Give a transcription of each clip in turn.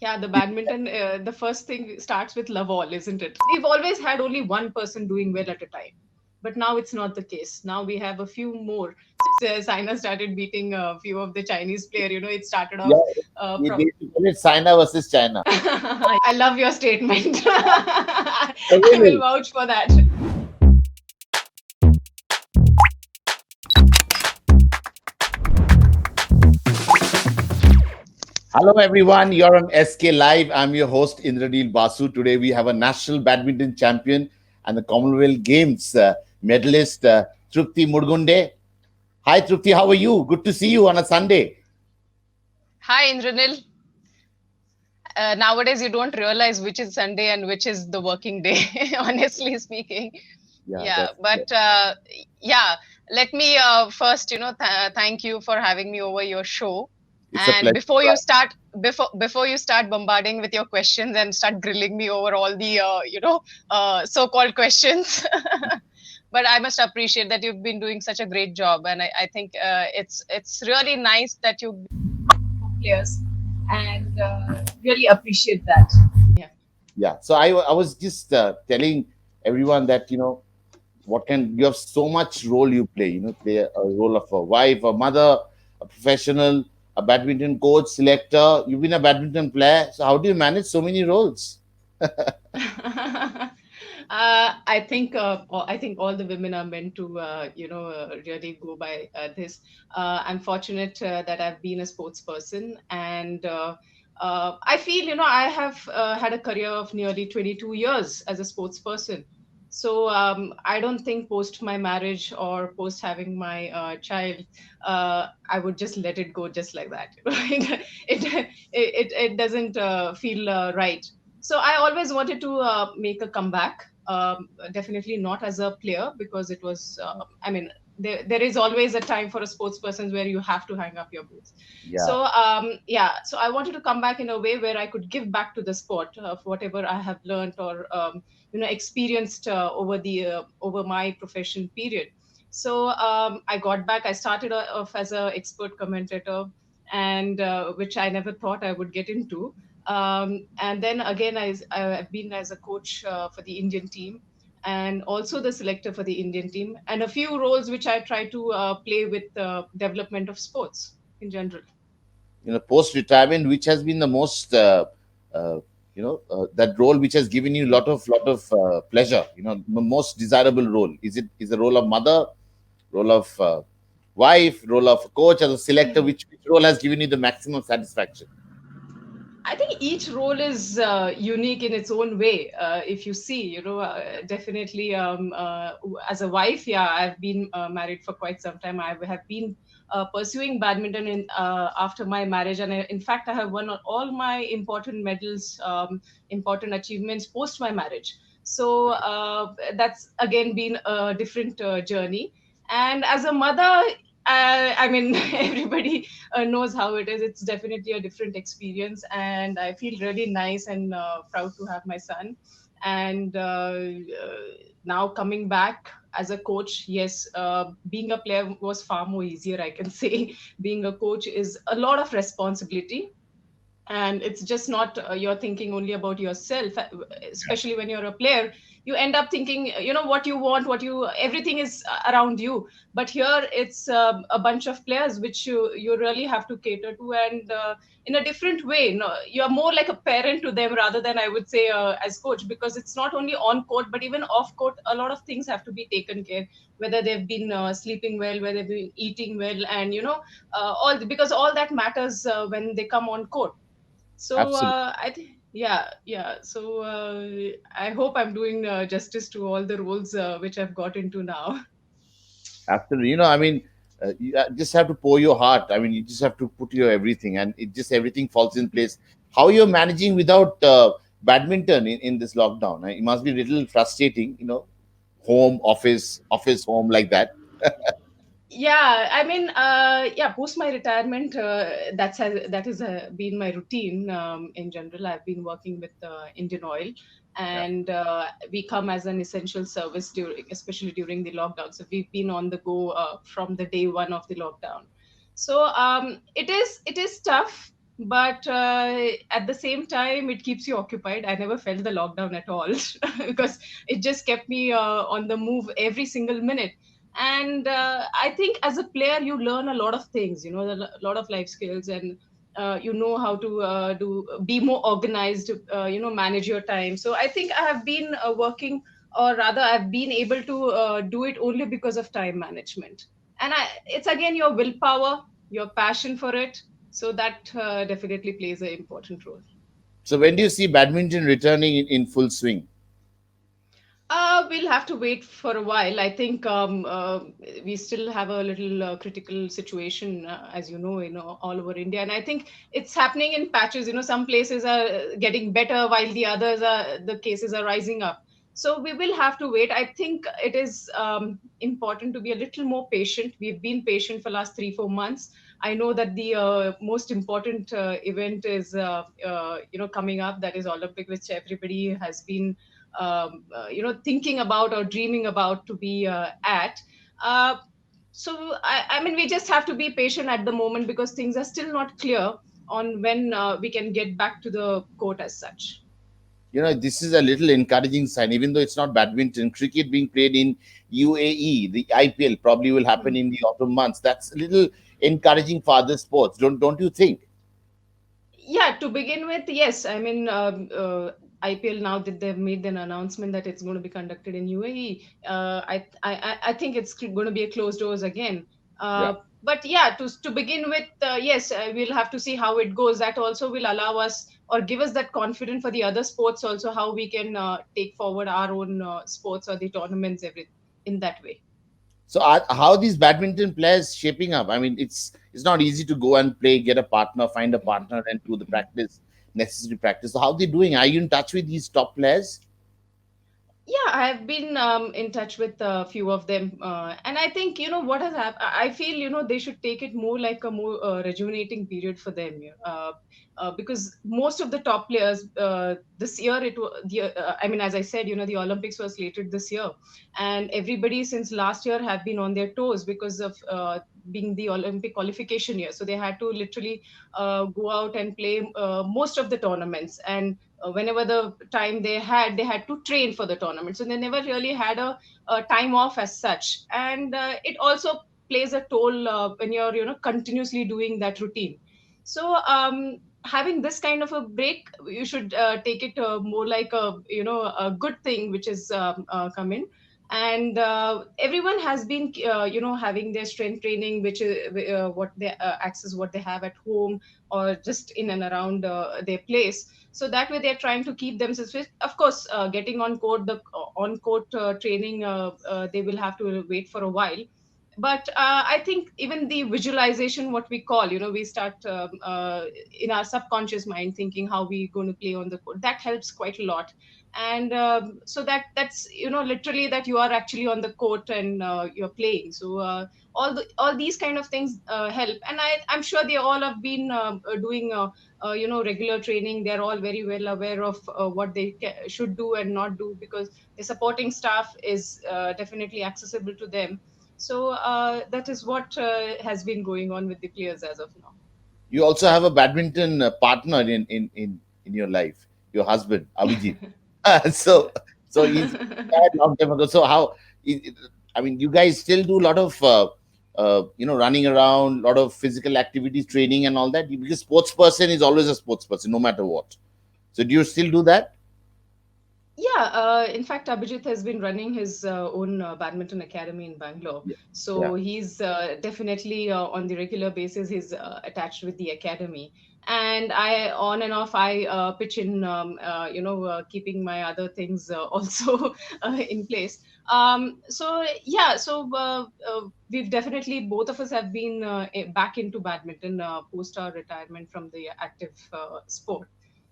Yeah, the badminton, the first thing starts with love all, isn't it? We've always had only one person doing well at a time. But now it's not the case. Now we have a few more. China started beating a few of the Chinese player. It started Yeah, off they from. call it China versus China. I love your statement. Oh, I will really? vouch for that. Hello, everyone. You're on SK Live. I'm your host, Indranil Basu. Today, we have a national badminton champion and the Commonwealth Games medalist, Trupti Murgunde. Hi, Trupti. How are you? Good to see you on a Sunday. Hi, Indranil. Nowadays, you don't realize which is Sunday and which is the working day, honestly speaking. Yeah, Yeah, that's but yeah, let me first, thank you for having me over your show. it's a And pleasure. before you start bombarding with your questions and start grilling me over all the, so-called questions, but I must appreciate that you've been doing such a great job, and I think it's really nice that you players and really appreciate that. Yeah. Yeah. So I was just telling everyone that what can you have so much role you play. Play a role of a wife, a mother, a professional, a badminton coach, selector. You've been a badminton player. So how do you manage so many roles? I think all the women are meant to, really go by this. I'm fortunate that I've been a sports person, and I feel, I have had a career of nearly 22 years as a sports person. So I don't think post my marriage or post having my child, I would just let it go just like that. It doesn't feel right. So I always wanted to make a comeback. Definitely not as a player, because it was. I mean, there is always a time for a sports person where you have to hang up your boots. Yeah, So yeah, so I wanted to come back in a way where I could give back to the sport of whatever I have learned or experienced over my profession period. So I got back. I started off as an expert commentator, and which I never thought I would get into. And then again, I've been as a coach for the Indian team, and also the selector for the Indian team, and a few roles which I try to play with the development of sports in general. post retirement, which has been the most, uh, that role which has given you lot of pleasure. The most desirable role is the role of mother, role of wife, role of coach as a selector. Which role has given you the maximum satisfaction? I think each role is unique in its own way. If you see, definitely as a wife, yeah, I've been married for quite some time. I have been pursuing badminton after my marriage, and in fact, I have won all my important medals, important achievements post my marriage. So that's again been a different journey. And as a mother, I mean, everybody knows how it is. It's definitely a different experience, and I feel really nice and proud to have my son. And now coming back as a coach, yes, being a player was far more easier, I can say. Being a coach is a lot of responsibility, and it's just not you're thinking only about yourself, especially when you're a player. You end up thinking, what you want, what you everything is around you. But here it's a bunch of players which you really have to cater to, and in a different way. No, you're more like a parent to them rather than, I would say, as coach, because it's not only on court but even off court. A lot of things have to be taken care, whether they've been sleeping well, whether they've been eating well, and because all that matters when they come on court. So Absolutely. I think, yeah, yeah. So I hope I'm doing justice to all the roles which I've got into now. Absolutely. I mean, you just have to pour your heart. I mean, you just have to put your everything, and it just everything falls in place. How you're managing without badminton in this lockdown? It must be a little frustrating. Home, office, home, like that. Yeah, I mean, yeah, post my retirement, that has been my routine. In general, I've been working with Indian Oil, Yeah. and we come as an essential service during, especially during the lockdown. So we've been on the go from the day one of the lockdown. So it is tough. but at the same time it keeps you occupied. I never felt the lockdown at all because it just kept me on the move every single minute. And I think as a player you learn a lot of things, a lot of life skills, and you know how to be more organized, manage your time. So I think I have been working, or rather I've been able to do it only because of time management. And it's again your willpower, your passion for it. So that definitely plays an important role. So when do you see badminton returning in full swing? We'll have to wait for a while. I think we still have a little critical situation, as all over India. And I think it's happening in patches. Some places are getting better while the cases are rising up. So we will have to wait. I think it is important to be a little more patient. We've been patient for last 3-4 months. I know that the most important event is, coming up. That is Olympic, which everybody has been thinking about or dreaming about to be at. uh, so I mean, we just have to be patient at the moment because things are still not clear on when we can get back to the court as such. This is a little encouraging sign, even though it's not badminton. Cricket being played in UAE, the IPL probably will happen Hmm. in the autumn months. That's a little encouraging for other sports. Don't you think? Yeah, to begin with, yes. I mean, IPL, now that they've made an announcement that it's going to be conducted in UAE, I think it's going to be a closed doors again. Yeah. But yeah, to begin with, yes, we'll have to see how it goes. That also will allow us or give us that confidence for the other sports also, how we can take forward our own sports or the tournaments every in that way. So how are these badminton players shaping up? I mean, it's not easy to go and play, get a partner, find a partner, and do the practice, necessary practice. So how are they doing? Are you in touch with these top players? Yeah, I have been in touch with a few of them, and I think what has happened. I feel they should take it more like a more rejuvenating period for them, because most of the top players this year I mean, as I said, the Olympics was slated this year, and everybody since last year have been on their toes because of being the Olympic qualification year. So they had to literally go out and play most of the tournaments, and whenever the time they had to train for the tournament, so they never really had a time off as such. And it also plays a toll when you're continuously doing that routine. So having this kind of a break, you should take it more like a good thing which is come in. And everyone has been having their strength training, which is what they access what they have at home or just in and around their place. So that way they're trying to keep themselves fit. Of course, getting on court training, they will have to wait for a while. But I think even the visualization, what we call, we start in our subconscious mind thinking how we going to play on the court. That helps quite a lot. And so that's literally that you are actually on the court and you're playing. So all these kind of things help. And I'm sure they all have been doing regular training. They're all very well aware of what they should do and not do, because the supporting staff is definitely accessible to them. So that is what has been going on with the players as of now. You also have a badminton partner in your life, your husband, Abhijit. so so he's retired long time ago. So I mean, you guys still do a lot of running around, lot of physical activities, training, and all that. Because sports person is always a sports person, no matter what. So do you still do that? Yeah, in fact, Abhijit has been running his own badminton academy in Bangalore. Yeah. Yeah. So he's definitely on the regular basis, he's attached with the academy. And I, on and off, I pitch in, keeping my other things also in place. Yeah, so we've definitely, both of us have been back into badminton post our retirement from the active sport.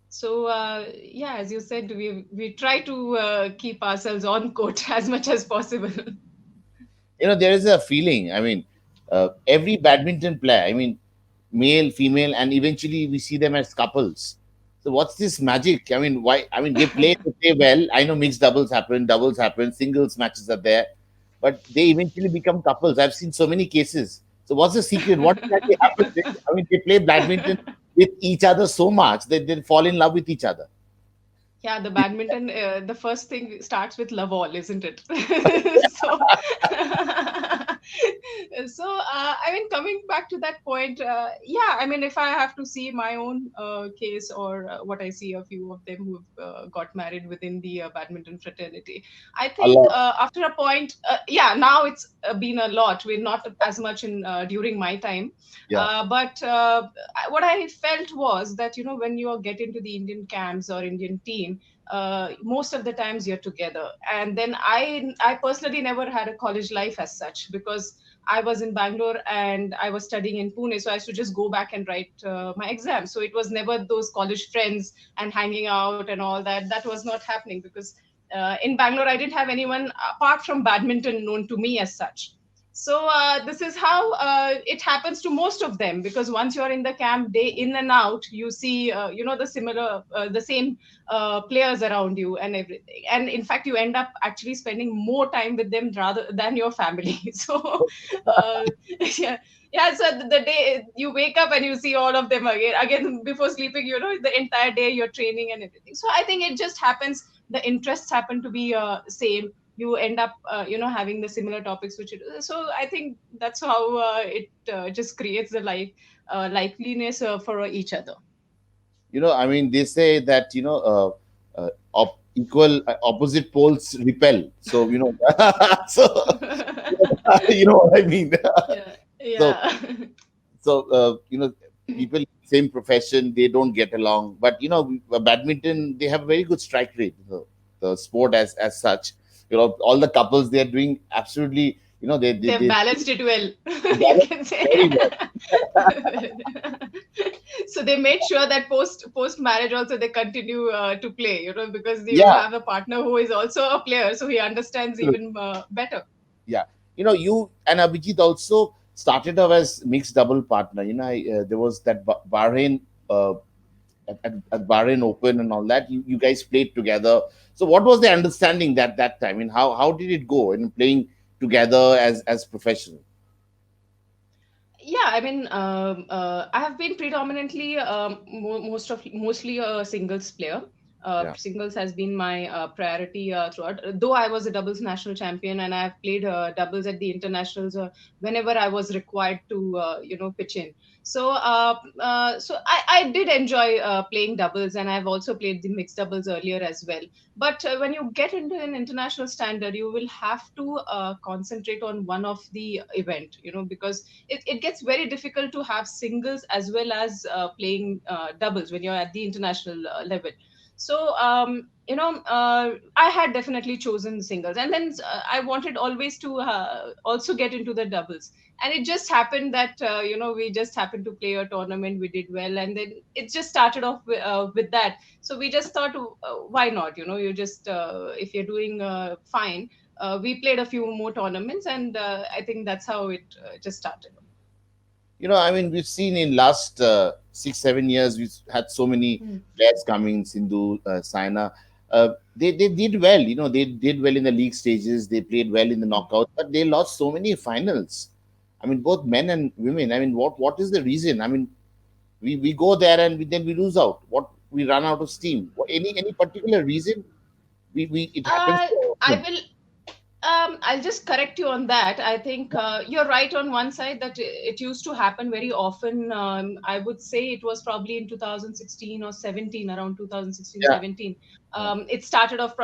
So yeah, as you said, we try to keep ourselves on court as much as possible. There is a feeling. I mean, every badminton player. I mean, male, female, and eventually we see them as couples. So what's this magic? I mean, why? I mean, they play well. I know mixed doubles happen, singles matches are there, but they eventually become couples. I've seen so many cases. So what's the secret? What exactly happens? I mean, they play badminton. with each other so much that they fall in love with each other. Yeah, the badminton, the first thing starts with love all, isn't it? So, I mean, coming back to that point, yeah, I mean, if I have to see my own case or what I see a few of them who've got married within the badminton fraternity, I think Allah. after a point, yeah, now it's been a lot. We're not as much in during my time, Yeah. but what I felt was that, you know, when you get into the Indian camps or Indian team, most of the times you're together. And then I personally never had a college life as such, because I was in Bangalore and I was studying in Pune, so I used to just go back and write my exams. So it was never those college friends and hanging out and all that. That was not happening, because in Bangalore I didn't have anyone apart from badminton known to me as such. So this is how it happens to most of them, because once you're in the camp, day in and out, you see, you know, the similar, the same players around you and everything. And in fact, you end up actually spending more time with them rather than your family. So, uh, yeah, yeah. So the day you wake up and you see all of them again before sleeping, you know, the entire day you're training and everything. So I think it just happens. The interests happen to be same. You end up, you know, having the similar topics which you do. So I think that's how it just creates the liveliness for each other. I mean, they say that, equal opposite poles repel. So, so, you know what I mean? Yeah, So, yeah. people in the same profession, they don't get along. But, badminton, they have a very good strike rate, the sport as such. All the couples, they're doing absolutely, They've they balanced it well, you balance can say. very well. So they made sure that post marriage also they continue to play, you know, because you Yeah. have a partner who is also a player, so he understands even better. Yeah, you and Abhijit also started off as mixed double partner. There was that Bahrain, uh, at Bahrain Open and all that. You guys played together. So what was the understanding that time? And how did it go in playing together as professional? Yeah, I mean, I have been predominantly mostly a singles player. Yeah. Singles has been my priority throughout. Though I was a doubles national champion and I have played doubles at the internationals whenever I was required to, you know, pitch in. So I did enjoy playing doubles, and I've also played the mixed doubles earlier as well. But when you get into an international standard, you will have to concentrate on one of the event, you know, because it gets very difficult to have singles as well as playing doubles when you're at the international level. So I had definitely chosen singles, and then I wanted always to also get into the doubles. And it just happened that you know, we just happened to play a tournament, we did well, and then it just started off with that. So we just thought, why not, you know, you just if you're doing fine. We played a few more tournaments, and I think that's how it just started. I mean, we've seen in last 6 7 years, we've had so many Mm. players coming, Sindhu, Saina. They did well. They did well in the league stages. They played well in the knockout, but they lost so many finals. I mean, both men and women. I mean, what is the reason? I mean, we go there and then we lose out. What, we run out of steam? Any particular reason? We it happens Uh, so I often. will. I'll just correct you on that. I think you're right on one side that it used to happen very often. I would say it was probably in 2016 or 17, around 2016, Yeah. 17. It started off,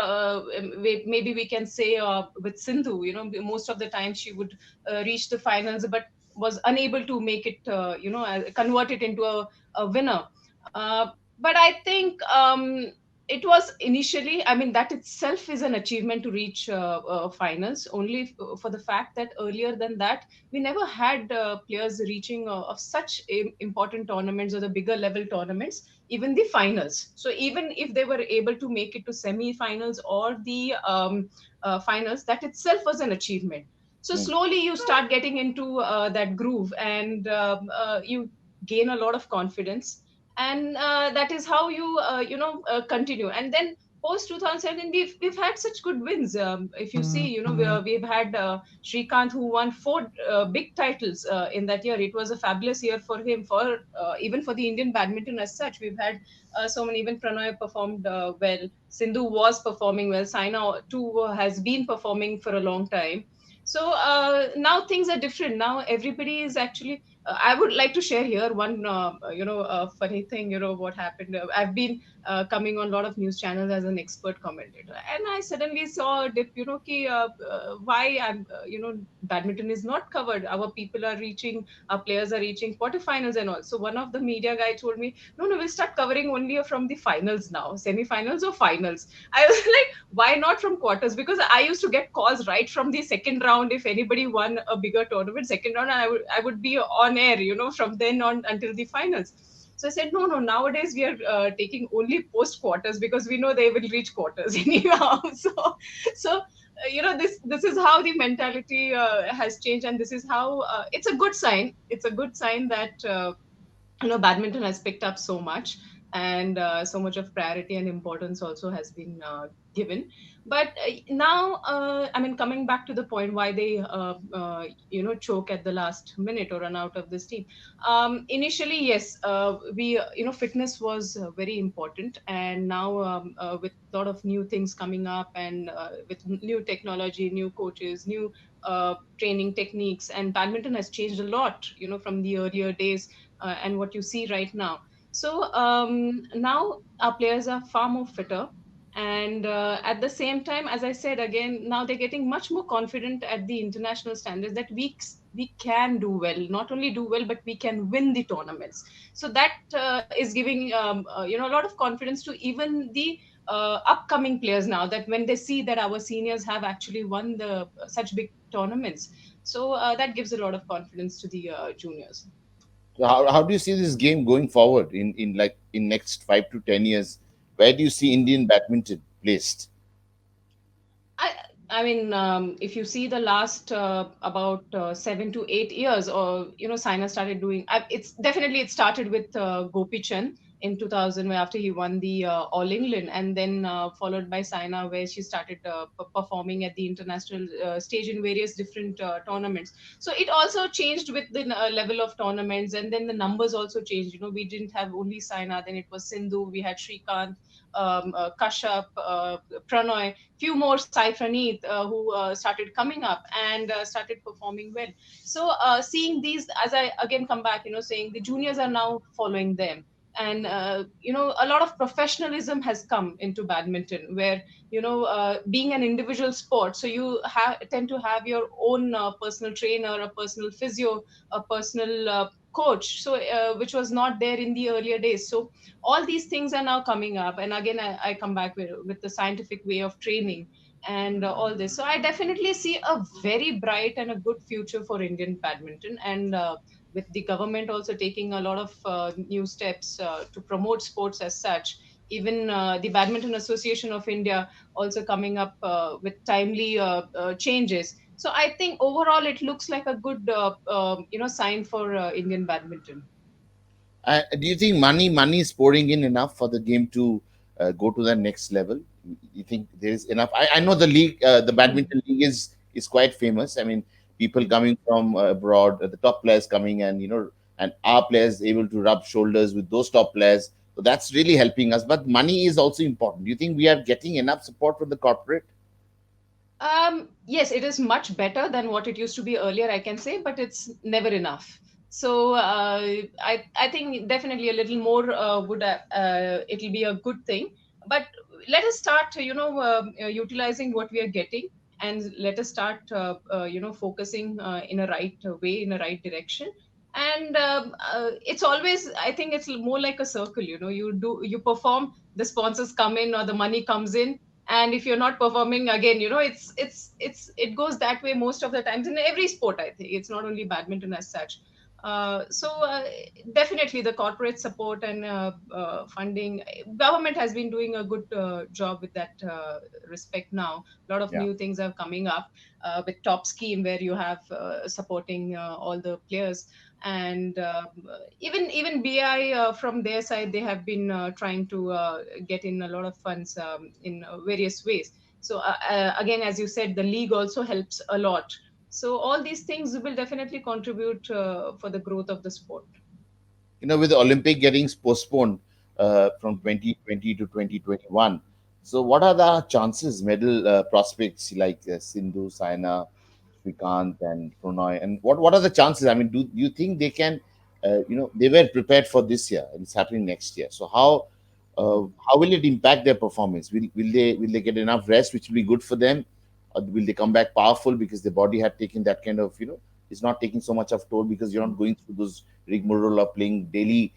maybe we can say with Sindhu, you know, most of the time she would reach the finals, but was unable to make it, convert it into a winner. But I think it was initially, I mean, that itself is an achievement to reach finals, only for the fact that earlier than that we never had players reaching of such important tournaments or the bigger level tournaments, even the finals. So even if they were able to make it to semi-finals or the finals, that itself was an achievement. So Mm. slowly you start getting into that groove, and you gain a lot of confidence, and that is how you continue. And then post 2017 we've had such good wins. If you see, we've had Shrikant, who won four big titles in that year. It was a fabulous year for him, for even for the Indian badminton as such. We've had so many. Even Pranoy performed well, Sindhu was performing well, Saina too has been performing for a long time. So now things are different. Now everybody is actually I would like to share here one funny thing. What happened, I've been coming on a lot of news channels as an expert commentator, and I suddenly saw a dip, why I'm badminton is not covered. Our people are reaching, our players are reaching quarterfinals and all. So one of the media guy told me, no, we'll start covering only from the finals now, semi-finals or finals. I was like, why not from quarters? Because I used to get calls right from the second round if anybody won a bigger tournament, second round, and I would be on air, from then on until the finals. So I said, no, no, nowadays we are taking only post quarters because we know they will reach quarters anyhow. So this is how the mentality has changed, and this is how it's a good sign. It's a good sign that badminton has picked up so much, and so much of priority and importance also has been given. But now I mean, coming back to the point, why they choke at the last minute or run out of this team. Initially, yes, we fitness was very important, and now with a lot of new things coming up, and with new technology, new coaches, new training techniques, and badminton has changed a lot, from the earlier days and what you see right now. So now our players are far more fitter. And at the same time, as I said again, now they're getting much more confident at the international standards that we can do well, not only do well, but we can win the tournaments. So that is giving a lot of confidence to even the upcoming players now, that when they see that our seniors have actually won the such big tournaments. So that gives a lot of confidence to the juniors. So how do you see this game going forward in like in next 5 to 10 years? Where do you see Indian badminton placed? I I mean, if you see the last about 7 to 8 years, or Saina started doing. It's definitely it started with Gopichand in 2000, where after he won the All England, and then followed by Saina, where she started performing at the international stage in various different tournaments. So it also changed with the level of tournaments, and then the numbers also changed. We didn't have only Saina, then it was Sindhu, we had Shrikant, Kashyap, Pranoy, few more Saifranit who started coming up and started performing well. So seeing these, as I again come back, saying the juniors are now following them. And a lot of professionalism has come into badminton, where being an individual sport, so you tend to have your own personal trainer, a personal physio, a personal coach, so which was not there in the earlier days. So all these things are now coming up, and again I come back with the scientific way of training and all this. So I definitely see a very bright and a good future for Indian badminton, and with the government also taking a lot of new steps to promote sports as such. Even the Badminton Association of India also coming up with timely changes. So I think overall it looks like a good sign for Indian badminton. Do you think money is pouring in enough for the game to go to the next level? You think there is enough? I know the league, the Hmm. badminton league is quite famous. I mean, people coming from abroad, the top players coming, and and our players able to rub shoulders with those top players. So that's really helping us. But money is also important. Do you think we are getting enough support from the corporate? Yes, it is much better than what it used to be earlier, I can say, but it's never enough. So I think definitely a little more would it'll be a good thing. But let us start, utilizing what we are getting, and let us start, focusing in a right way, in a right direction. And it's always, I think it's more like a circle. You perform, the sponsors come in, or the money comes in, and if you're not performing again, it goes that way most of the times in every sport. I think it's not only badminton as such. So definitely the corporate support and funding, government has been doing a good job with that respect now. A lot of Yeah. new things are coming up with top scheme where you have supporting all the players. And even BI from their side, they have been trying to get in a lot of funds in various ways. So again, as you said, the league also helps a lot. So all these things will definitely contribute for the growth of the sport. With the Olympic getting postponed from 2020 to 2021, so what are the chances, medal prospects like Sindhu, Saina, Srikanth, and Pranay, and what are the chances? I mean, do you think they can? They were prepared for this year, and it's happening next year. So how will it impact their performance? Will they get enough rest, which will be good for them, or will they come back powerful because their body had taken that kind of it's not taking so much of toll because you're not going through those rigmarole of playing daily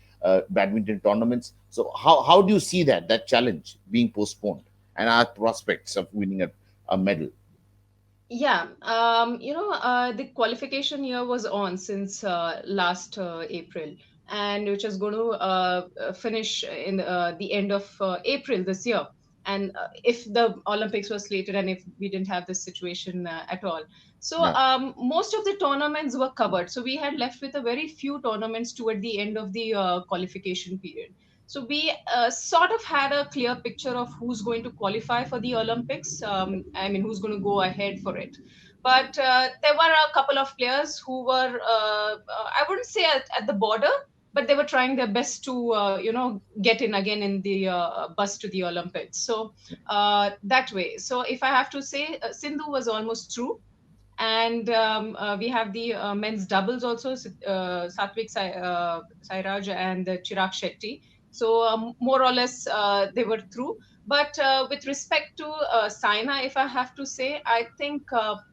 badminton tournaments. So how do you see that challenge being postponed and our prospects of winning a medal? Yeah, the qualification year was on since last April, and which is going to finish in the end of April this year. And if the Olympics was slated, and if we didn't have this situation at all, so Yeah, most of the tournaments were covered. So we had left with a very few tournaments toward the end of the qualification period. So we sort of had a clear picture of who's going to qualify for the Olympics. I mean, who's going to go ahead for it. But there were a couple of players who were, I wouldn't say at the border, but they were trying their best to, get in again in the bus to the Olympics. So that way. So if I have to say, Sindhu was almost through, and we have the men's doubles also, Sairaj and Chirag Shetty. So more or less they were through. But with respect to Saina, if I have to say, I think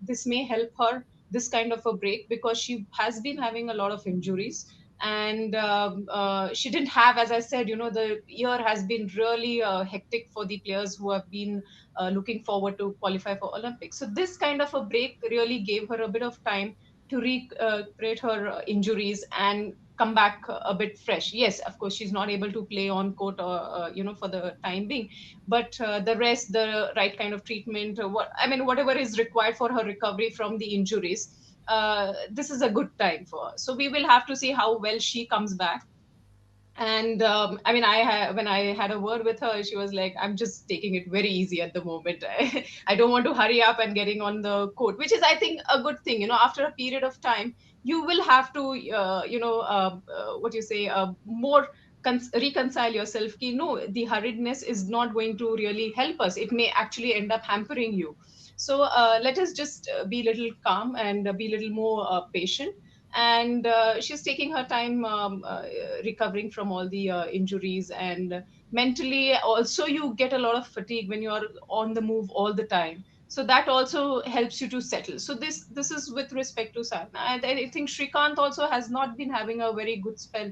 this may help her, this kind of a break, because she has been having a lot of injuries. And she didn't have, as I said, the year has been really hectic for the players who have been looking forward to qualify for Olympics. So this kind of a break really gave her a bit of time to recuperate her injuries and come back a bit fresh. Yes, of course, she's not able to play on court or for the time being, but the rest, the right kind of treatment, whatever is required for her recovery from the injuries. This is a good time for her. So we will have to see how well she comes back. And when I had a word with her, she was like, I'm just taking it very easy at the moment. I don't want to hurry up and getting on the court, which is, I think, a good thing. After a period of time, you will have to what you say, more reconcile yourself ki, no, the hurriedness is not going to really help us. It may actually end up hampering you. So let us just be a little calm and be a little more patient. And she's taking her time recovering from all the injuries. And mentally also, you get a lot of fatigue when you're on the move all the time. So that also helps you to settle. So this is with respect to Sana. And I think Shrikant also has not been having a very good spell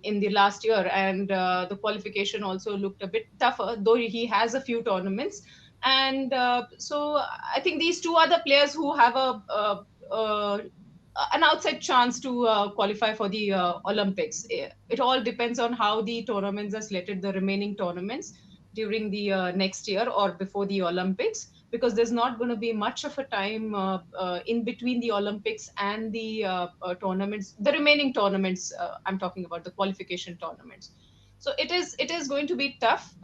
in the last year, and the qualification also looked a bit tougher, though he has a few tournaments. And so I think these two are the players who have an outside chance to qualify for the Olympics. It all depends on how the tournaments are slated, the remaining tournaments during the next year or before the Olympics, because there's not going to be much of a time in between the Olympics and the tournaments, the remaining tournaments. I'm talking about the qualification tournaments. So it is going to be tough,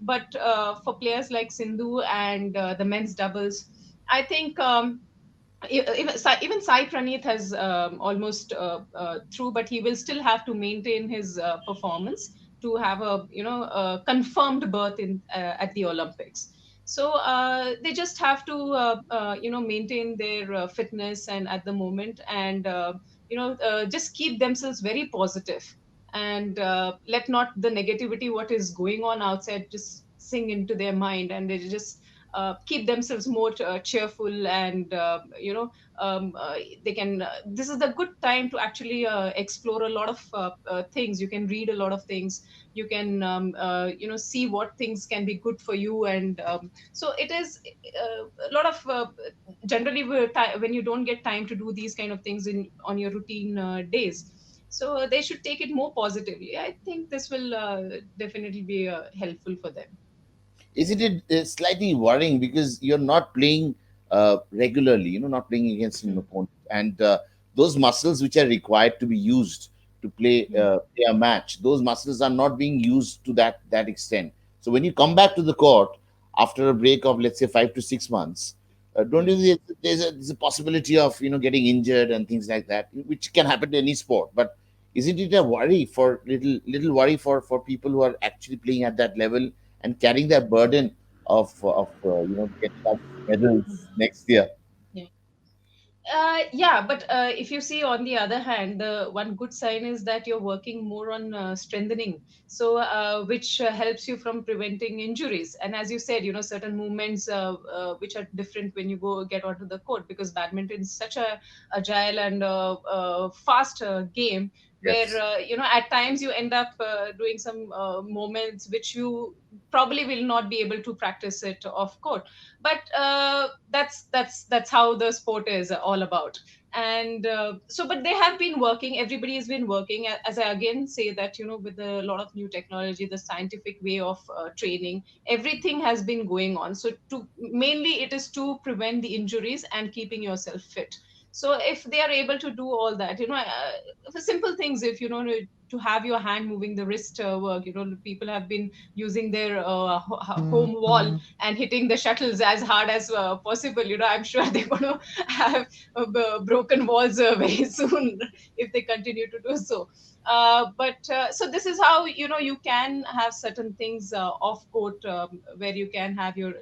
but for players like Sindhu and the men's doubles, I think. Even Sai Praneeth has almost through, but he will still have to maintain his performance to have a confirmed berth in at the Olympics. So they just have to maintain their fitness and at the moment, and just keep themselves very positive, and let not the negativity what is going on outside just sink into their mind, and they just keep themselves more cheerful, and they can this is the good time to actually explore a lot of things. You can read a lot of things. You can see what things can be good for you. And so it is a lot of generally when you don't get time to do these kind of things in on your routine days, so they should take it more positively. I think this will definitely be helpful for them. Isn't it slightly worrying because you're not playing regularly, not playing against an Hmm. opponent, and those muscles which are required to be used to Hmm. play a match, those muscles are not being used to that extent. So when you come back to the court after a break of, let's say, 5 to 6 months, don't you Hmm. think there's a possibility of getting injured and things like that, which can happen to any sport? But isn't it a worry, for little worry for people who are actually playing at that level and carrying that burden of getting us medals next year? Yeah, but if you see on the other hand, the one good sign is that you're working more on strengthening, so which helps you from preventing injuries. And as you said, certain movements which are different when you go get onto the court, because badminton is such a agile and fast game, where Yes. at times you end up doing some moments which you probably will not be able to practice it off court. But that's how the sport is all about. And so but they have been working, everybody has been working, as I again say that with a lot of new technology, the scientific way of training, everything has been going on. So to mainly it is to prevent the injuries and keeping yourself fit. So if they are able to do all that, for simple things, if to have your hand moving, the wrist work, people have been using their home wall and hitting the shuttles as hard as possible. I'm sure they're going to have broken walls very soon if they continue to do so. But so this is how you can have certain things off court, where you can have your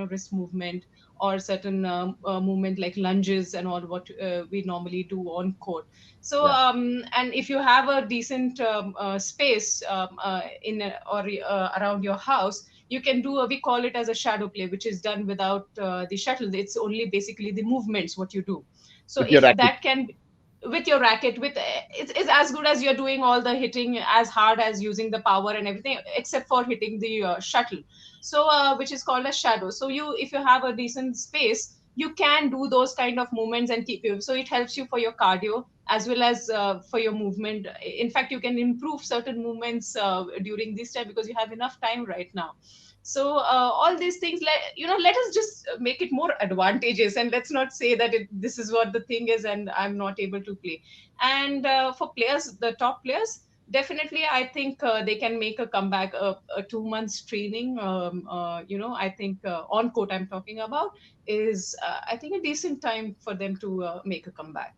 wrist movement, or certain movement like lunges and all what we normally do on court. So Yeah. and if you have a decent space in or around your house, you can do we call it as a shadow play, which is done without the shuttle. It's only basically the movements what you do. So With your if racket. that can, with your racket, with it's as good as you're doing all the hitting as hard as using the power and everything, except for hitting the shuttle. So which is called a shadow. So you, if you have a decent space, you can do those kind of movements and keep you, so it helps you for your cardio as well as for your movement. In fact, you can improve certain movements during this time, because you have enough time right now. So all these things, let us just make it more advantageous, and let's not say that this is what the thing is and I'm not able to play. And for players, the top players, definitely I think they can make a comeback. A 2 months training, I think on court I'm talking about, is I think a decent time for them to make a comeback.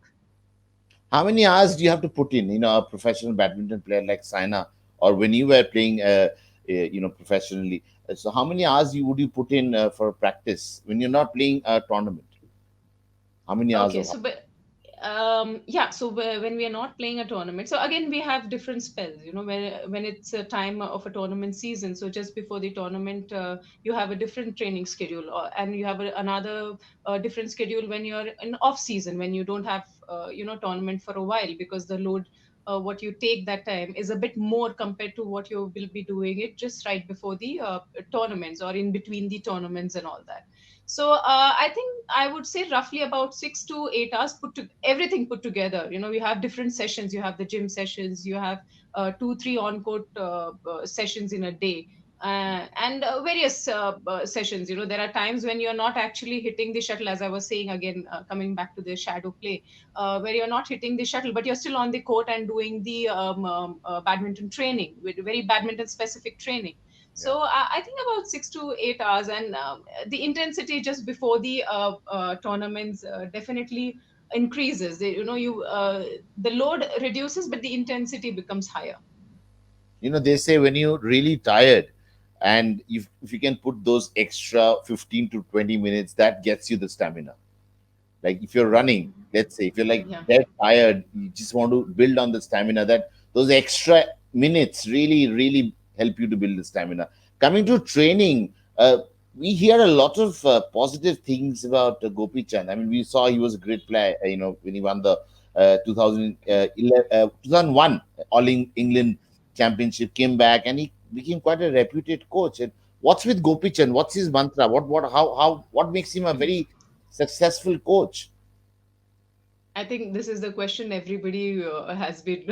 How many hours do you have to put in? A professional badminton player like Saina, or when you were playing, professionally. So how many hours would you put in for practice when you're not playing a tournament? How many hours Okay, of? so but yeah, so when we are not playing a tournament, so again we have different spells, when it's a time of a tournament season. So just before the tournament, you have a different training schedule, and you have another different schedule when you're in off season, when you don't have tournament for a while, because the load what you take that time is a bit more compared to what you will be doing it just right before the tournaments, or in between the tournaments and all that. So I think I would say roughly about 6 to 8 hours everything put together. You have different sessions. You have the gym sessions. You have 2, 3 on-court sessions in a day. And various sessions. There are times when you're not actually hitting the shuttle, as I was saying again, coming back to the shadow play, where you're not hitting the shuttle, but you're still on the court and doing the badminton training, with very badminton specific training. Yeah. So I think about 6 to 8 hours, and the intensity just before the tournaments definitely increases. The load reduces, but the intensity becomes higher. They say when you're really tired, and if you can put those extra 15 to 20 minutes, that gets you the stamina. Like if you're running, let's say, if you're like Yeah. dead tired, you just want to build on the stamina, that those extra minutes really help you to build the stamina. Coming to training, we hear a lot of positive things about Gopichand. I mean, we saw he was a great player, when he won the 2001 England Championship, came back, and he became quite a reputed coach. And what's with Gopichand? What's his mantra? What makes him a very successful coach? I think this is the question everybody has been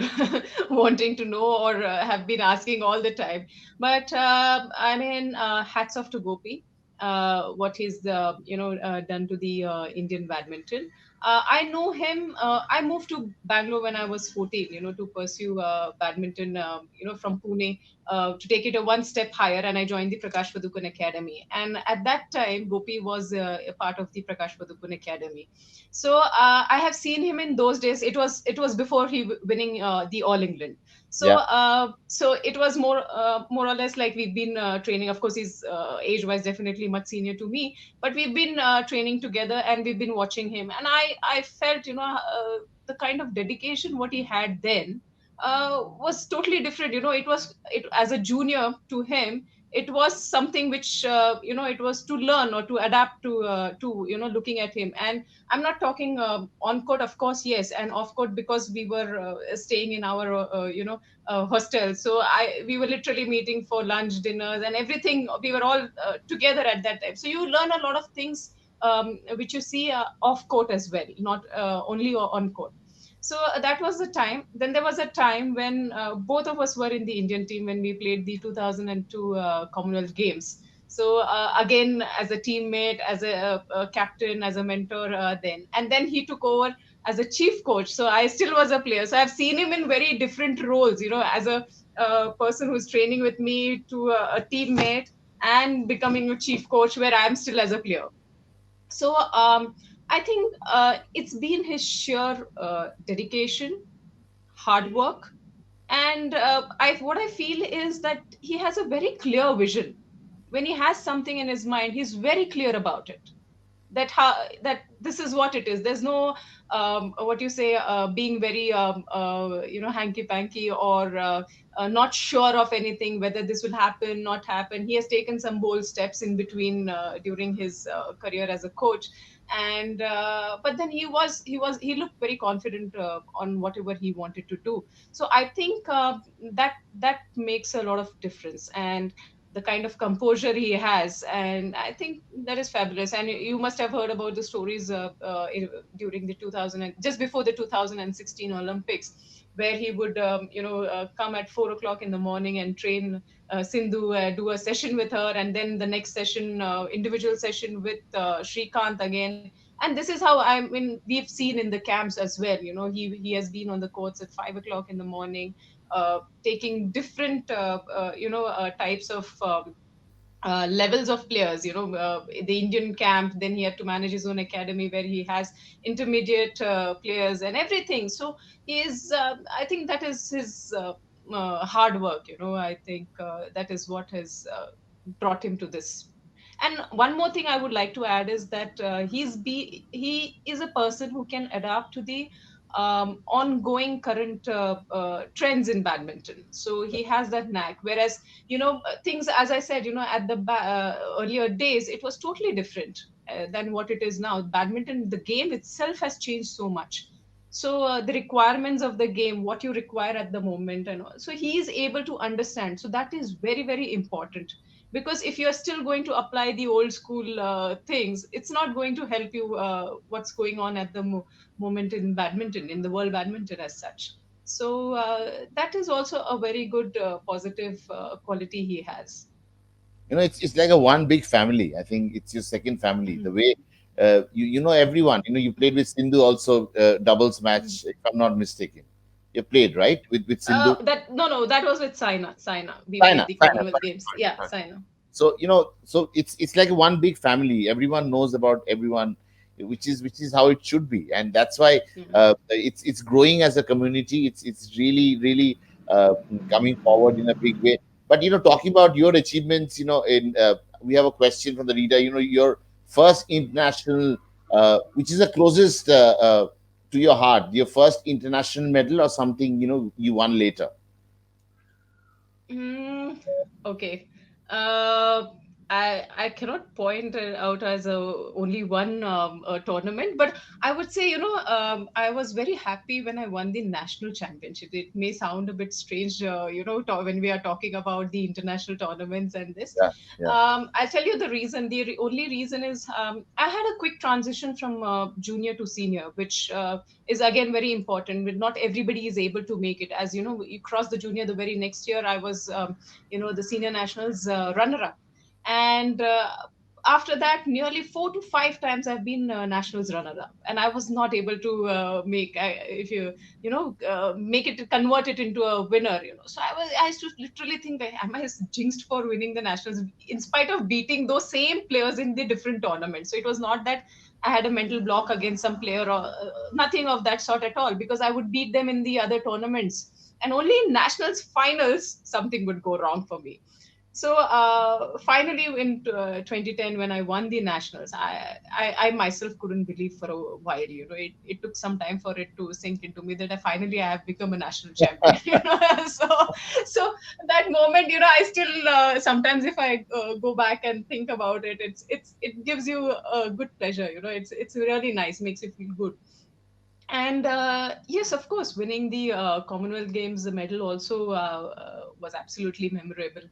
wanting to know or have been asking all the time. But I mean, hats off to Gopi. What he's done to the Indian badminton. I know him. I moved to Bangalore when I was 14. To pursue badminton. From Pune to take it a one step higher, and I joined the Prakash Padukone Academy. And at that time, Gopi was a part of the Prakash Padukone Academy. So I have seen him in those days. It was before he winning the All England. So Yeah, so it was more or less like we've been training. Of course, he's age wise definitely much senior to me, but we've been training together and we've been watching him. And I felt the kind of dedication what he had then was totally different. It as a junior to him. It was something which it was to learn or to adapt to looking at him. And I'm not talking on court, of course, yes, and off court because we were staying in our hostel. So we were literally meeting for lunch, dinners, and everything. We were all together at that time. So you learn a lot of things which you see off court as well, not only on court. So that was the time. Then there was a time when both of us were in the Indian team when we played the 2002 Commonwealth Games. So again, as a teammate, as a captain, as a mentor, then he took over as a chief coach. So I still was a player. So I've seen him in very different roles. As a person who's training with me to a teammate and becoming a chief coach, where I'm still as a player. So I think it's been his sheer dedication, hard work, and what I feel is that he has a very clear vision. When he has something in his mind, he's very clear about it, that this is what it is. There's no what you say being very hanky panky or not sure of anything, whether this will happen, not happen. He has taken some bold steps in between during his career as a coach. And but then he looked very confident on whatever he wanted to do. So I think that makes a lot of difference. And the kind of composure he has, and I think that is fabulous. And you must have heard about the stories during the 2000 just before the 2016 Olympics, where he would come at 4 o'clock in the morning and train Sindhu, do a session with her, and then the next session, individual session with Shrikant again. And this is how, I mean, we've seen in the camps as well. He has been on the courts at 5 o'clock in the morning, taking different types of levels of players. The Indian camp, then he had to manage his own academy where he has intermediate players and everything. So he is I think that is his hard work. I think that is what has brought him to this. And one more thing I would like to add is that he is a person who can adapt to the ongoing current trends in badminton. So he has that knack. Whereas, things, as I said, at the earlier days, it was totally different than what it is now. Badminton, the game itself has changed so much. So the requirements of the game, what you require at the moment, and all. So he is able to understand. So that is very, very important, because if you're still going to apply the old school things, it's not going to help you what's going on at the moment in badminton, in the world badminton as such. So that is also a very good positive quality he has. it's like a one big family. I think it's your second family. The Mhm. way you know everyone. You played with Sindhu also, doubles Mhm. match, if I'm not mistaken. You played, right, with Sindhu. That no, that was with Saina. We played China, the China, Commonwealth sorry, Games. sorry, Yeah, sorry. Saina. So so it's like one big family. Everyone knows about everyone, which is how it should be. And that's why Mhm. it's growing as a community. It's really coming forward in a big way. But talking about your achievements, in we have a question from the reader. Your first international, which is the closest to your heart, your first international medal or something, you won later. Mm, okay. Uh, I cannot point it out as a only one tournament, but I would say, I was very happy when I won the national championship. It may sound a bit strange, when we are talking about the international tournaments and this. Yeah, yeah, I'll tell you the reason. The only reason is, I had a quick transition from junior to senior, which is again very important. But not everybody is able to make it. As you know, you cross the junior, the very next year I was, the senior nationals runner-up, and after that nearly 4 to 5 times I've been nationals runner up, and I was not able to if make it, convert it into a winner. So I used to literally think, like, am I jinxed for winning the nationals in spite of beating those same players in the different tournaments? So it was not that I had a mental block against some player, or nothing of that sort at all, because I would beat them in the other tournaments, and only in nationals finals something would go wrong for me. So finally, in 2010, when I won the nationals, I myself couldn't believe for a while. It took some time for it to sink into me that I have become a national champion. So that moment, I still sometimes, if I go back and think about it, it gives you a good pleasure. It's really nice, makes you feel good. And yes, of course, winning the Commonwealth Games, the medal also was absolutely memorable.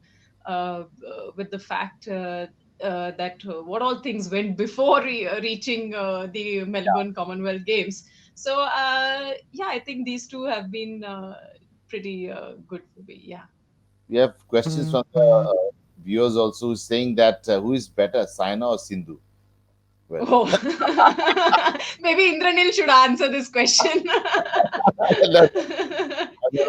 With the fact that what all things went before reaching the Melbourne Commonwealth Games. So yeah, I think these two have been pretty good for me. Yeah. we have questions from the viewers also saying that who is better, Saina or Sindhu? Well, Oh, maybe Indranil should answer this question. I'm not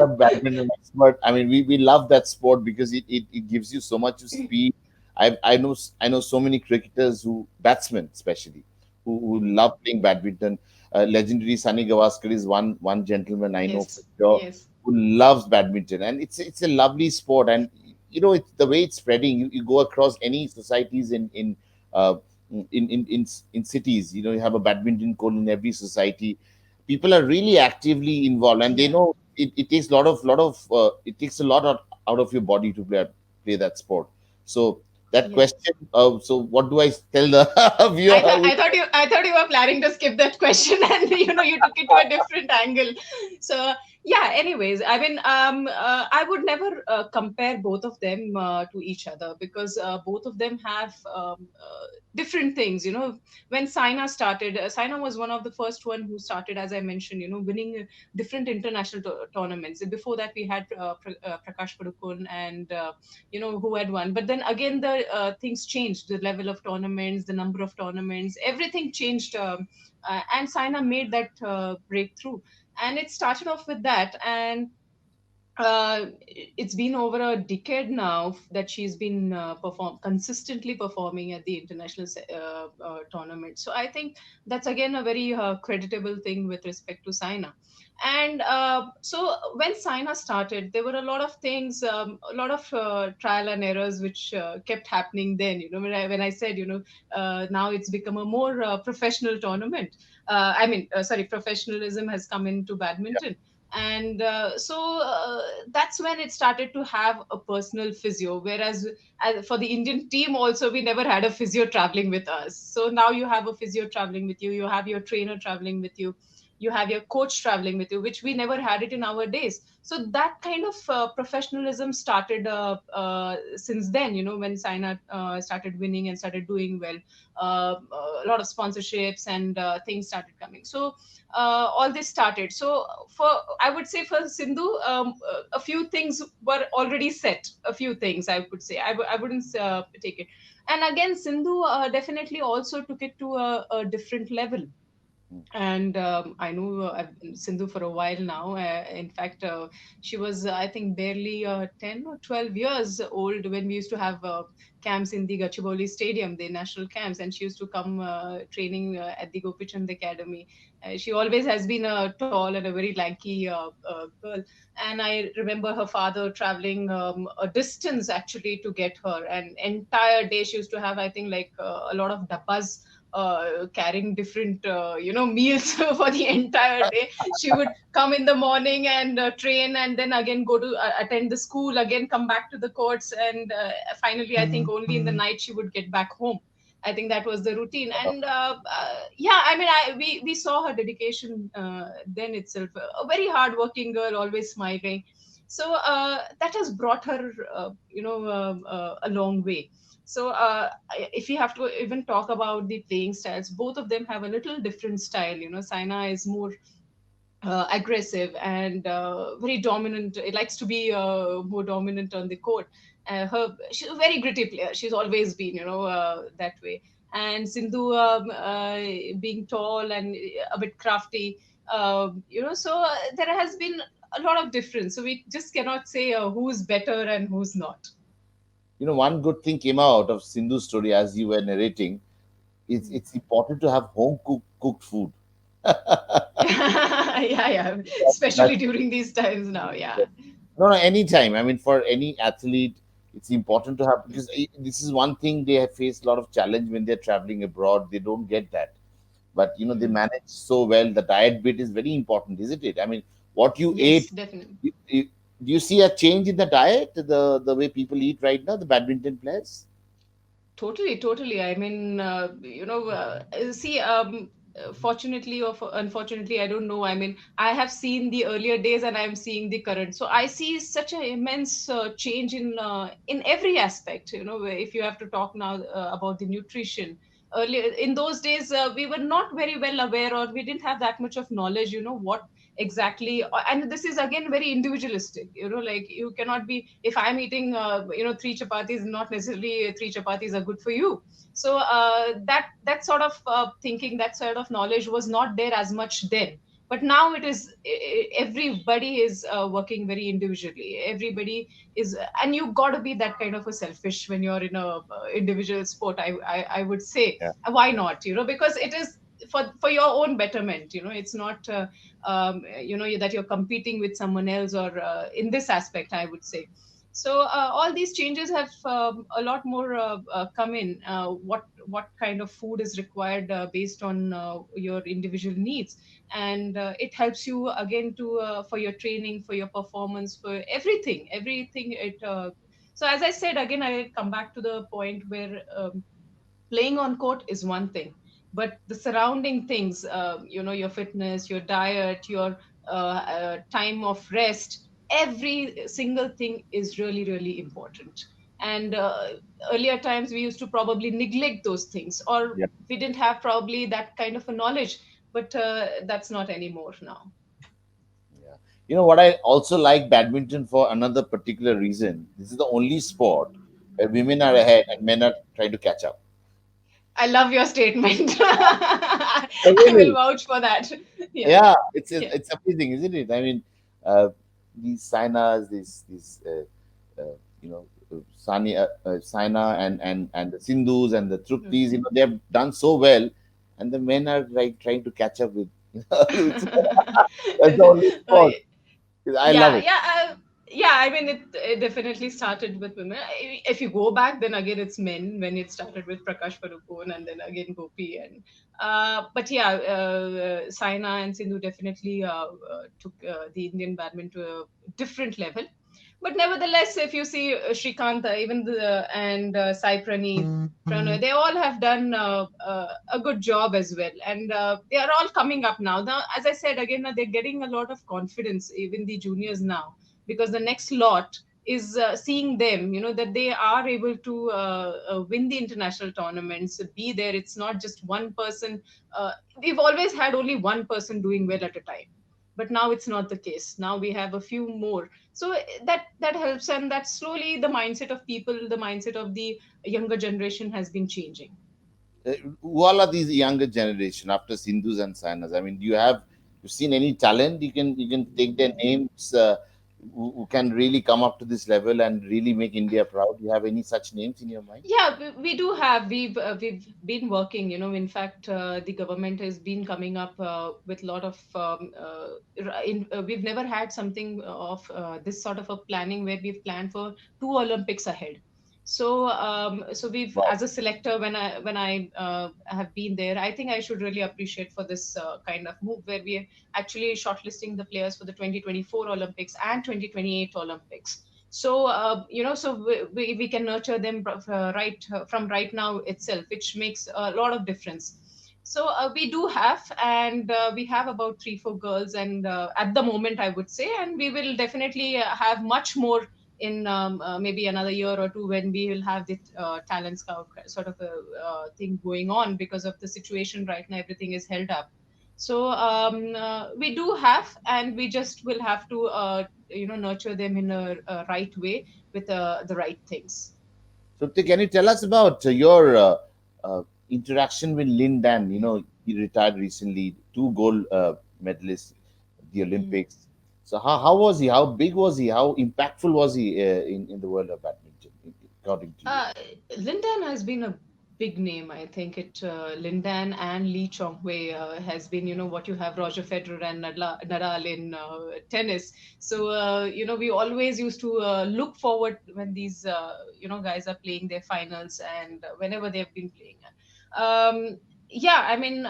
a badminton expert. I mean, we love that sport because it gives you so much of speed. I know so many cricketers batsmen especially, who love playing badminton. Legendary Sunny Gavaskar is one gentleman I know for Yes, sure yes, who loves badminton, and it's a lovely sport. And it's the way it's spreading. You go across any societies uh, in cities. You have a badminton court in every society. People are really actively involved, and they yeah, know it takes it takes a lot out of your body to play that sport. So that yes. question, so what do I tell the viewer? I thought you were planning to skip that question, and you took it to a different angle. So yeah. Anyways, I mean, I would never compare both of them to each other, because both of them have different things. When Saina started, Saina was one of the first one who started, as I mentioned, winning different international tournaments. Before that, we had Prakash Padukone, and who had won. But then again, the things changed, the level of tournaments, the number of tournaments, everything changed. And Saina made that breakthrough, and it started off with that. And it's been over a decade now that she's been consistently performing at the international tournament. So I think that's again a very creditable thing with respect to Saina. And so when Saina started, there were a lot of things, a lot of trial and errors which kept happening. Then when I said, now it's become a more professional tournament. Sorry, professionalism has come into badminton. And that's when it started to have a personal physio, whereas for the Indian team also, we never had a physio traveling with us. So now you have a physio traveling with you, you have your trainer traveling with you have your coach traveling with you, which we never had it in our days. So that kind of professionalism started since then, when Saina started winning and started doing well. A lot of sponsorships and things started coming. So all this started. So for I would say for Sindhu, a few things were already set. A few things I would say. I wouldn't take it. And again, Sindhu definitely also took it to a different level. And I know Sindhu for a while now. In fact, she was, I think, barely 10 or 12 years old when we used to have camps in the Gachibowli Stadium, the national camps, and she used to come training at the Gopichand Academy. She always has been a tall and a very lanky girl. And I remember her father traveling a distance actually to get her. And entire day she used to have, I think, like a lot of dabbas carrying different meals for the entire day. She would come in the morning and train, and then again go to attend the school, again come back to the courts, and finally I think only in the night she would get back home. I think that was the routine. And yeah, I mean, we saw her dedication then itself. A very hardworking girl, always smiling. So that has brought her, a long way. So if you have to even talk about the playing styles, both of them have a little different style. Saina is more aggressive and very dominant. It likes to be more dominant on the court. She's a very gritty player. She's always been, that way. And Sindhu, being tall and a bit crafty, so there has been a lot of difference. So we just cannot say who's better and who's not. One good thing came out of Sindhu's story as you were narrating. It's important to have home cooked food. Yeah, yeah. Especially That's during these times now. Yeah. no, no, anytime. I mean, for any athlete, it's important to have, because this is one thing they have faced a lot of challenge when they're traveling abroad. They don't get that, but they Hmm. manage so well. The diet bit is very important, isn't it? I mean, what you Yes, ate. definitely. Do you see a change in the diet, the way people eat right now, the badminton players? Totally, totally. I mean, see, fortunately or unfortunately, I don't know. I mean, I have seen the earlier days and I'm seeing the current. So I see such an immense change in every aspect. If you have to talk now about the nutrition. Earlier in those days, we were not very well aware, or we didn't have that much of knowledge. What exactly, and this is again very individualistic. Like, you cannot be, if I'm eating three chapatis, not necessarily three chapatis are good for you. So that sort of thinking, that sort of knowledge was not there as much then. But now it is, everybody is working very individually. Everybody is, and you got to be that kind of a selfish when you're in a individual sport. I would say, Yeah, why yeah, not? Because it is for your own betterment. It's not that you're competing with someone else, or in this aspect, I would say. So all these changes have a lot more come in. What kind of food is required based on your individual needs, and it helps you again to for your training, for your performance, for everything. So as I said again, I come back to the point where playing on court is one thing, but the surrounding things, your fitness, your diet, your time of rest, every single thing is really, really important. And earlier times we used to probably neglect those things, or yeah, we didn't have probably that kind of a knowledge. But that's not anymore now. yeah. What I also like badminton for another particular reason. This is the only sport where women are ahead and men are trying to catch up. I love your statement. Oh, I will really? vouch for that. Yeah. Yeah, it's Yeah. it's amazing, isn't it? I mean, uh, these Sainas, these Saina and the Sindhus and the Mm. Truptis, they have done so well, and the men are like trying to catch up with. That's the only Uh, sport. I love yeah, it. yeah, yeah. I mean, it definitely started with women. If you go back, then again it's men. When it started with Prakash Padukone, and then again Gopi, and but yeah, Saina and Sindhu definitely took the Indian badminton to a different level. But nevertheless, if you see Shrikant, even and Sai Praneeth, Pranay, they all have done a good job as well, and they are all coming up now. Now, as I said again, they're getting a lot of confidence, even the juniors now, because the next lot is seeing them, that they are able to win the international tournaments, be there. It's not just one person. We've always had only one person doing well at a time, but now it's not the case. Now we have a few more. So that helps, and that slowly the mindset of people, the mindset of the younger generation has been changing. Who all are these younger generation after Sindhus and Sainas? I mean, you seen any talent? You can take their names, who can really come up to this level and really make India proud. You have any such names in your mind? Yeah, we do have. We've been working. In fact, the government has been coming up with a lot of. We've never had something of this sort of a planning where we've planned for two Olympics ahead. So we've, Wow. as a selector, when I have been there, I think I should really appreciate for this kind of move where we are actually shortlisting the players for the 2024 Olympics and 2028 Olympics. So we can nurture them right from right now itself, which makes a lot of difference. So we do have, and we have about 3 4 girls, and at the moment I would say, and we will definitely have much more in maybe another year or two, when we will have the talent scout sort of a thing going on. Because of the situation right now, everything is held up. So we do have, and we just will have to nurture them in a right way with the right things. So, can you tell us about your interaction with Lin Dan? He retired recently, two gold medalists at the Mm. Olympics. So, how was he? How big was he? How impactful was he in the world of badminton, according to you? Uh, Lindan has been a big name. I think it Lindan and Lee Chong Wei has been, what you have Roger Federer and Nadal in tennis. So we always used to look forward when these guys are playing their finals, and whenever they've been playing. Yeah, I mean,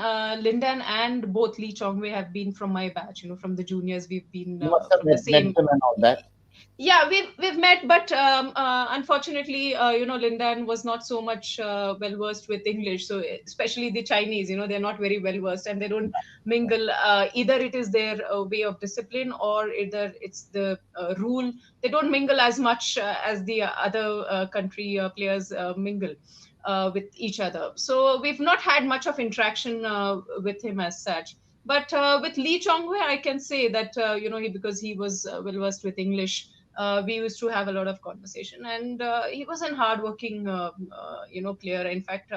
Lindan and both Lee Chong Wei have been from my batch. From the juniors, we've been You must have from the met same. them and all that. Yeah, we've met, but unfortunately, Lindan was not so much well versed with English. So especially the Chinese, they're not very well versed, and they don't mingle. Either it is their way of discipline, or either it's the rule. They don't mingle as much as the other country players mingle with each other. So we've not had much of interaction with him as such. But with Lee Chong Wei, I can say that because he was well versed with English, we used to have a lot of conversation, and he was an hardworking player. In fact,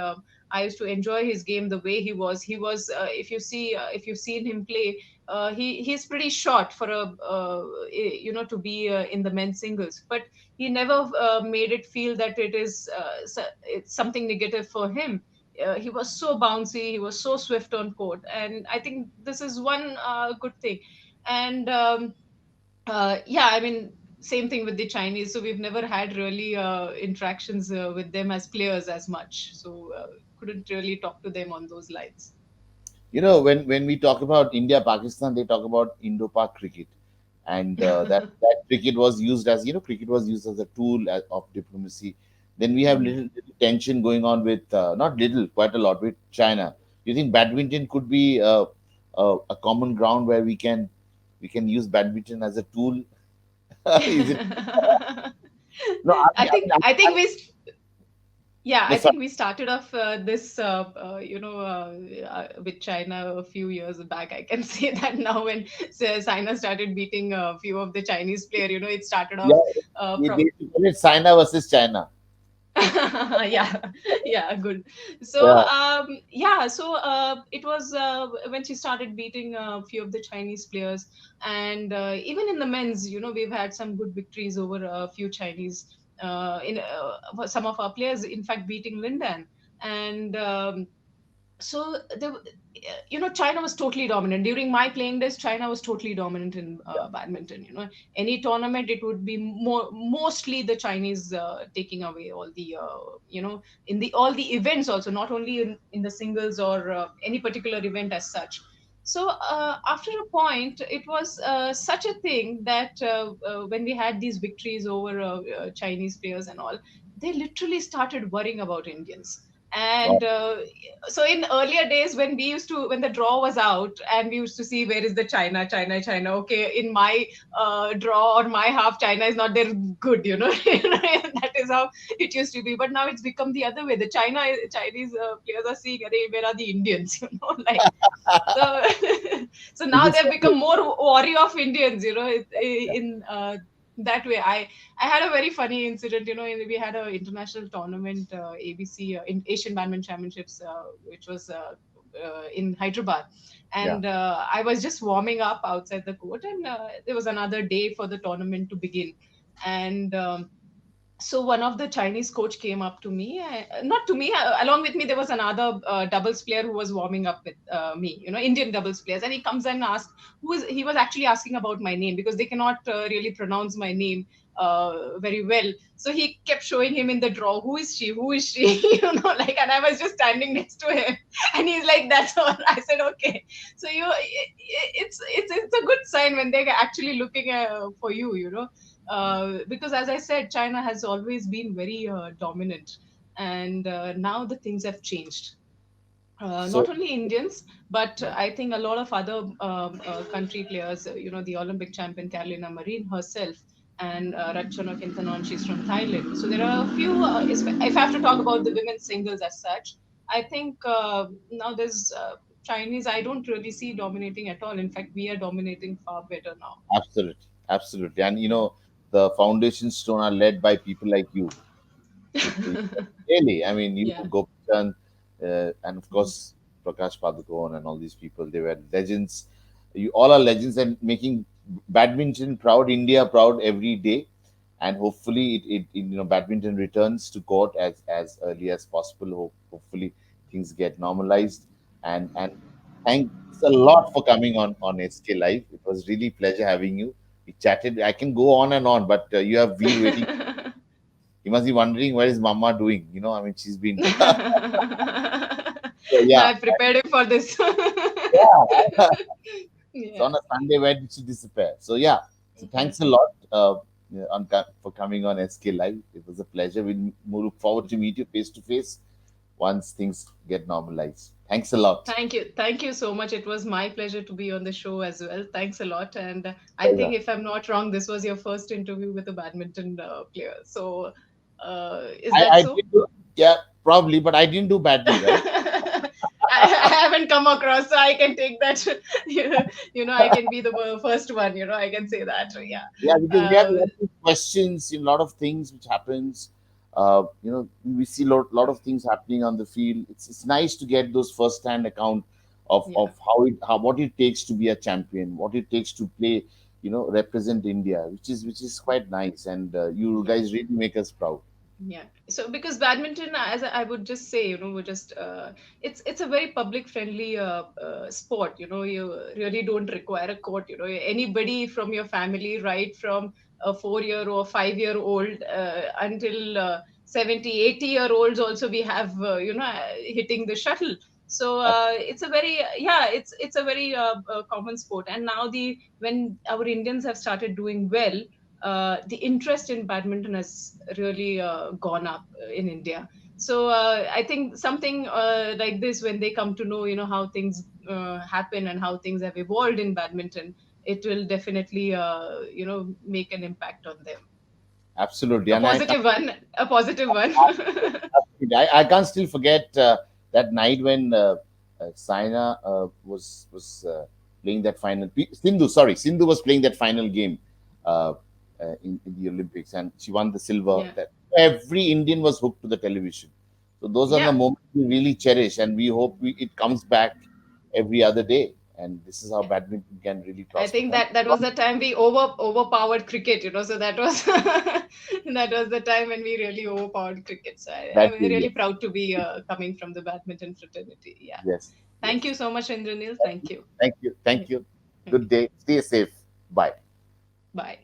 I used to enjoy his game the way he was if you've seen him play, he's pretty short for a to be in the men's singles, but he never made it feel that it's something negative for him. He was so bouncy, he was so swift on court, and I think this is one good thing. And yeah, I mean, same thing with the Chinese. So we've never had really interactions with them as players as much. So couldn't really talk to them on those lines. When we talk about India, Pakistan, they talk about Indo-Pak cricket, and that cricket was used as cricket was used as a tool of diplomacy. Then we have Mhm. little tension going on with not little, quite a lot with China. You think badminton could be a common ground where we can use badminton as a tool? Is it? No, I think I think we st- yeah, no, I sorry. think we started off this with China a few years back. I can say that now, when China started beating a few of the Chinese player, it started off Yeah, they from. call it China versus China. Yeah, yeah, good. so Yeah, um yeah so it was when she started beating a few of the Chinese players, and even in the men's, we've had some good victories over a few Chinese in some of our players, in fact, beating Lindan. And so China was totally dominant during my playing days. China was totally dominant in yeah. badminton. Any tournament, it would be mostly the Chinese taking away all the in the all the events also, not only in the singles or any particular event as such. So after a point, it was such a thing that when we had these victories over Chinese players and all, they literally started worrying about Indians. Wow. And so in earlier days, when the draw was out, and we used to see where is the China, okay, in my draw or my half, China is not there, good, that is how it used to be. But now it's become the other way. The Chinese players are seeing, "Arey, where are the Indians?" Like. So so It now is they've so become more wary of Indians, in that way. I had a very funny incident. We had an international tournament, ABC, in Asian Badminton Championships, which was in Hyderabad. yeah. And I was just warming up outside the court, and there was another day for the tournament to begin. And so one of the Chinese coach came up to me, not to me, along with me there was another doubles player who was warming up with me, Indian doubles players. And he comes and asks, he was actually asking about my name, because they cannot really pronounce my name. very well. So he kept showing him in the draw, who is she? Who is she? Like, and I was just standing next to him, and he's like, "That's all." I said, "Okay." So it's a good sign when they're actually looking for you, because as I said, China has always been very dominant, and now the things have changed. Not So only Indians, but yeah, I think a lot of other country players, the Olympic champion Carolina Marin herself, and Ratchanok Intanon, she's from Thailand. So there are a few, if I have to talk about the women's singles as such, I think now there's Chinese, I don't really see dominating at all. In fact, we are dominating far better now. absolutely, absolutely. And the foundation stone are led by people like you. Really, I mean, Yeah. Gopichand, and of course Prakash Padukone and all these people, they were legends. You all are legends and making badminton proud, India proud every day. And hopefully, badminton returns to court as early as possible. Hopefully, things get normalized. And thanks a lot for coming on SK Live. It was really pleasure having you. We chatted. I can go on and on, but you have Veer waiting. You must be wondering what is Mama doing. I mean, she's been. So No, yeah, I prepared him for this. yeah. So Yeah. on a Sunday, where did she disappear? So yeah. So Yeah. thanks a lot for coming on SK Live. It was a pleasure. We look forward to meet you face to face once things get normalized. Thanks a lot. Thank you. Thank you so much. It was my pleasure to be on the show as well. Thanks a lot. And I think, Pleasure. if I'm not wrong, this was your first interview with a badminton player. So, is that I so? did do, yeah, probably, but I didn't do badly, right? I haven't come across, so I can take that. I can be the first one. I can say that. Yeah. Yeah, because we have a Uh, lot of questions, a lot of things which happens. We see lot of things happening on the field. It's nice to get those first-hand account yeah. of how what it takes to be a champion, what it takes to play, represent India, which is quite nice. And you Yeah. guys really make us proud. Yeah. So because badminton, as I would just say, we just it's a very public friendly sport. You really don't require a court. Anybody from your family, right from a 4 year or 5 year old until 70, 80 year olds also we have hitting the shuttle. So it's a very yeah, it's a very common sport. And now the when our Indians have started doing well, the interest in badminton has really gone up in India. So I think something like this, when they come to know, how things happen and how things have evolved in badminton, it will definitely, make an impact on them. Absolutely, A and positive one, a positive one. I can't still forget that night when Saina was playing that final. Sindhu was playing that final game uh, in the Olympics, and she won the silver. Yeah. That every Indian was hooked to the television. So those are the Yeah. moments we really cherish, and we hope it comes back every other day. And this is how badminton can really I prosper. think Thank that you. was the time we overpowered cricket, So that was that was the time when we really overpowered cricket. So That I'm day, really yes, proud to be coming from the badminton fraternity. Yeah. yes, Thank you yes. so much, Indranil. Thank you. Thank you, Yeah. thank you. Okay. Good day. Stay safe. Bye. Bye.